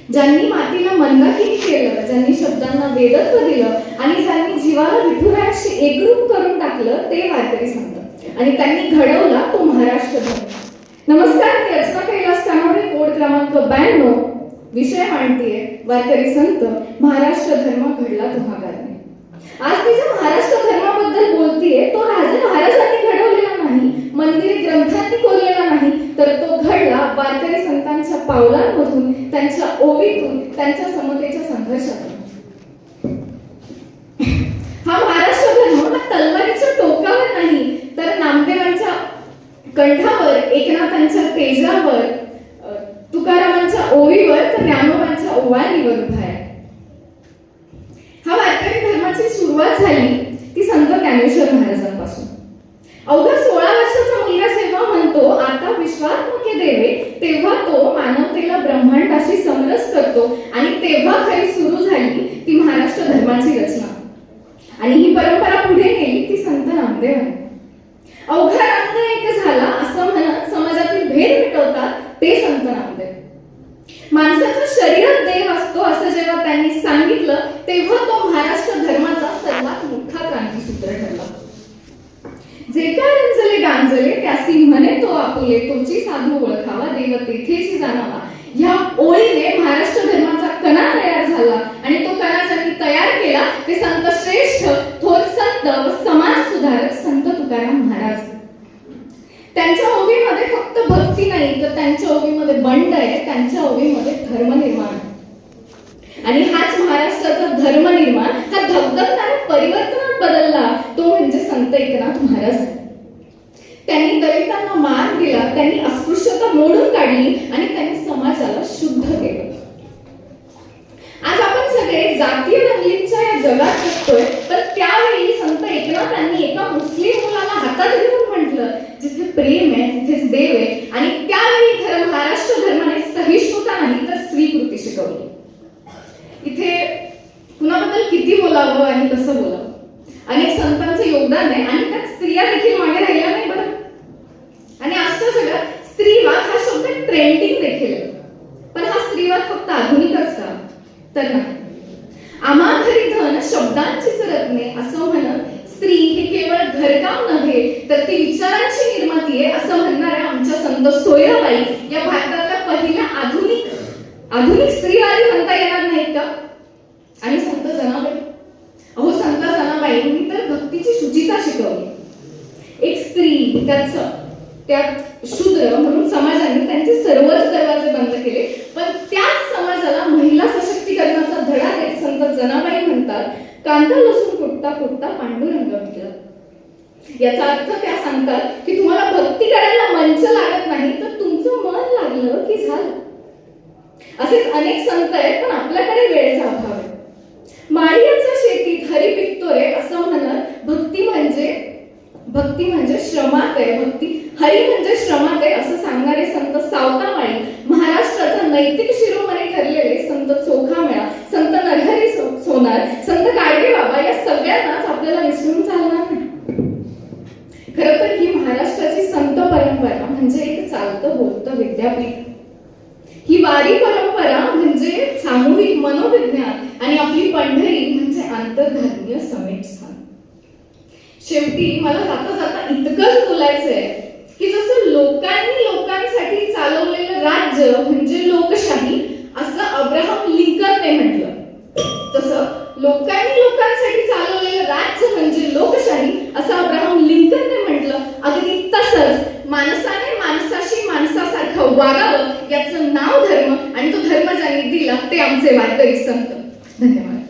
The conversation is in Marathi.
ज्यांनी मातीला मंदाकिनी केलं, ज्यांनी शब्दांना वेदत्व दिलं आणि ज्यांनी जीवाला विठुरायाशी एकरूप करून टाकलं ते वारकरी संत आणि त्यांनी घडवला तो महाराष्ट्र धर्म. नमस्कार, मी अर्चना कैलास कानोरे, कोड क्रमांक 92. विषय मांडतीये वारकरी संत महाराष्ट्र धर्म घडला तुहागारने. आज मी जो महाराष्ट्र धर्माबद्दल बोलतीये तो राजे महाराजांनी घडवलेला नाही, मंदिर ग्रंथांनी कोरलेला नाही, तर तो घडला वारकरी संतांच्या पावलांमधून, त्यांच्या ओवीतून, त्यांच्या समतेच्या संघर्षातून. हा महाराष्ट्र धर्म हा तलवारीच्या टोकावर नाही, तर नामदेवांच्या कंठावर, एकनाथांच्या तेजावर, तुकारामांच्या ओवीवर, तर ज्ञानोबांच्या ओवाळणीवर उभा आहे. हा वारकरी धर्माची सुरुवात झाली ती संत ज्ञानेश्वर महाराजांपासून. अवघा 16 वर्षाचा मुलगा जेव्हा म्हणतो आता विश्वात्मके देवे, तेव्हा तो मानवतेला ब्रह्मांडाशी समरस करतो आणि तेव्हा खरी सुरू झाली ती महाराष्ट्र धर्माची रचना. आणि ही परंपरा पुढे गेली ती संत नामदेवांनी. अवघा रंग एक झाला असं म्हणत समाजातील भेद मिटवतात ते संत नामदेव. माणसाच्या शरीरात देव असतो असं जेव्हा त्यांनी सांगितलं तेव्हा तो महाराष्ट्र धर्माचा सर्वात मोठा क्रांतीसूत्र ठरला. जे काय रंजले गांजले त्यासी म्हणे तो आपुले, तोची साधू ओळखावा देव तेथेची जाणावा. ह्या ओळीने महाराष्ट्र धर्माचा कणा तयार झाला आणि तो कणा ज्यांनी तयार केला ते संत श्रेष्ठ, थोर संत व समाज सुधारक संत तुकाराम महाराज. त्यांच्या ओवीमध्ये फक्त भक्ती नाही तर त्यांच्या ओवीमध्ये बंड आहे, त्यांच्या ओवीमध्ये धर्मनिर्माण. आणि हाच महाराष्ट्राचा धर्मनिर्माण हा धगधगणाऱ्या परिवर्तनात बदलला तो म्हणजे संत एकनाथ महाराज. त्यांनी दलितांना मान दिला, त्यांनी अस्पृश्यता मोडून काढली आणि त्यांनी समाजाला शुद्ध केलं. आज आपण सगळे जातीय दंगलींच्या या जगात जगतोय, तर त्यावेळी संत एकनाथांनी एका मुस्लिम मुलाला हातात घेऊन म्हटलं जिथे प्रेम आहे तिथेच देव आहे. आणि त्यावेळी खरं महाराष्ट्र धर्माने सहिष्णुता नाही तर स्वीकृती शिकवली. इथे कुणाबद्दल किती बोलावं आणि कसं बोलावं, अनेक संतांचं योगदान आहे आणि त्यात स्त्रिया देखील मागे राहिल्या नाही बरं. आणि आजच्या जगात स्त्रीवाद हा शब्द ट्रेंडिंग देखील आहे. पण हा स्त्रीवाद फक्त आधुनिकच का? तर नाही. आम्हा घरी धन शब्दांचीच रत्ने असं म्हणत स्त्री ही केवळ घरकाम नव्हे तर ती विचारांची निर्माती आहे असं म्हणणाऱ्या आमच्या संत सोयराबाई या भारतातल्या पहिल्या आधुनिक स्त्रीवादी म्हणता येणार नाहीत का? आणि संत जनाबाई, अहो संत जनाबाईंनी तर भक्तीची शुचिता शिकवली. एक स्त्री त्यात शूद्र म्हणून समाजाने त्यांचे सर्वच दरवाजे बंद केले, पण त्याच समाजाला महिला सशक्तीकरणाचा धडा देत संत जनाबाई म्हणतात कांदा लसूण कुटता कुटता पांडुरंग मिटला. याचा अर्थ त्या सांगतात की तुम्हाला भक्ती करायला मंच लागत नाही तर तुमचं मन लागलं की झालं. असेच अनेक संत आहेत पण आपल्याकडे वेळेचा अभाव आहे. माळीयाच्या शेतीत हरी पिकतो रे असं म्हणत भक्ती म्हणजे श्रमात आहे, हरी म्हणजे श्रमात आहे असं सांगणारे संत सावतामाळी, महाराष्ट्राचा नैतिक शिरोमणी ठरलेले संत चोखामेळा, संत नरहरी सोनार, संत गाडगे बाबा या सगळ्यांनाच आपल्याला विसरून चालणार नाही. खरं तर ही महाराष्ट्राची संत परंपरा म्हणजे एक चालतं बोलतं विद्यापीठ. ही वारी परंपरा म्हणजे सामूहिक मनोविज्ञान आणि आपली पंढरी म्हणजे आंतरधर्मीय समेट स्थान. शेवटी मला जाता जाता इतकंच बोलायचंय की जसं लोकांसाठी चालवलेलं राज्य म्हणजे लोकशाही असं अब्राहम लिंकनने म्हटलं, तसं लोकांसाठी चालवलेलं राज्य म्हणजे लोकशाही असं अब्राहम लिंकनने म्हटलं. अगदी तसंच माणसाने माणसाशी माणसासारखं वागावं याचं नाव धर्म आणि तो धर्म ज्यांनी दिला ते आमचे वारकरी संत. धन्यवाद.